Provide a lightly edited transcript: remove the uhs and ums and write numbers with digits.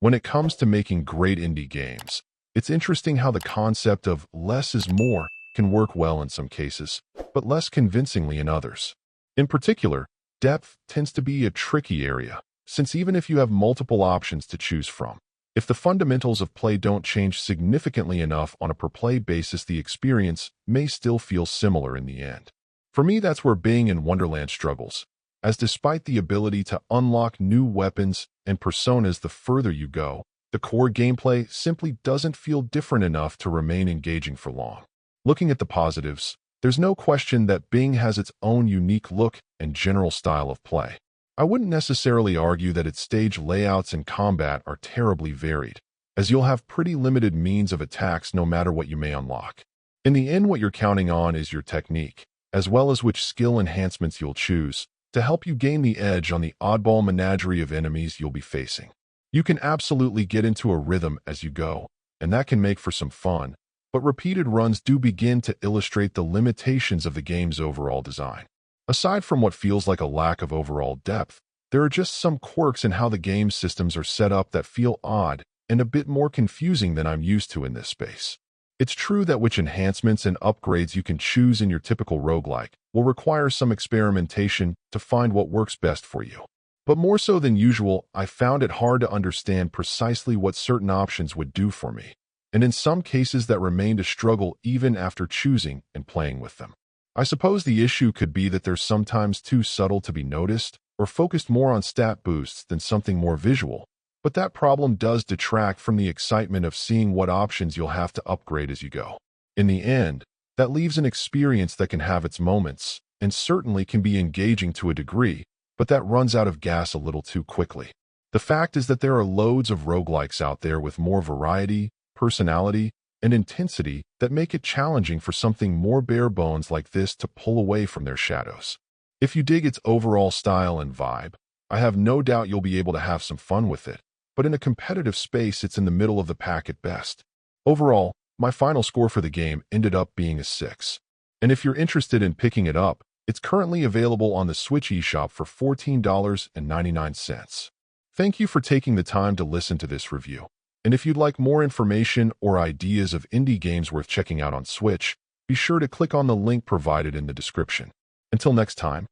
When it comes to making great indie games, it's interesting how the concept of less is more can work well in some cases, but less convincingly in others. In particular, depth tends to be a tricky area, since even if you have multiple options to choose from, if the fundamentals of play don't change significantly enough on a per-play basis, the experience may still feel similar in the end. For me, that's where Bing and Wonderland struggles, as despite the ability to unlock new weapons and personas the further you go, the core gameplay simply doesn't feel different enough to remain engaging for long. Looking at the positives, there's no question that Bing has its own unique look and general style of play. I wouldn't necessarily argue that its stage layouts and combat are terribly varied, as you'll have pretty limited means of attacks no matter what you may unlock. In the end, what you're counting on is your technique, as well as which skill enhancements you'll choose to help you gain the edge on the oddball menagerie of enemies you'll be facing. You can absolutely get into a rhythm as you go, and that can make for some fun, but repeated runs do begin to illustrate the limitations of the game's overall design. Aside from what feels like a lack of overall depth, there are just some quirks in how the game systems are set up that feel odd and a bit more confusing than I'm used to in this space. It's true that which enhancements and upgrades you can choose in your typical roguelike will require some experimentation to find what works best for you. But more so than usual, I found it hard to understand precisely what certain options would do for me, and in some cases that remained a struggle even after choosing and playing with them. I suppose the issue could be that they're sometimes too subtle to be noticed or focused more on stat boosts than something more visual, but that problem does detract from the excitement of seeing what options you'll have to upgrade as you go. In the end, that leaves an experience that can have its moments and certainly can be engaging to a degree, but that runs out of gas a little too quickly. The fact is that there are loads of roguelikes out there with more variety, personality, and intensity that make it challenging for something more bare bones like this to pull away from their shadows. If you dig its overall style and vibe, I have no doubt you'll be able to have some fun with it, but in a competitive space, it's in the middle of the pack at best. Overall, my final score for the game ended up being a 6. And if you're interested in picking it up, it's currently available on the Switch eShop for $14.99. Thank you for taking the time to listen to this review. And if you'd like more information or ideas of indie games worth checking out on Switch, be sure to click on the link provided in the description. Until next time.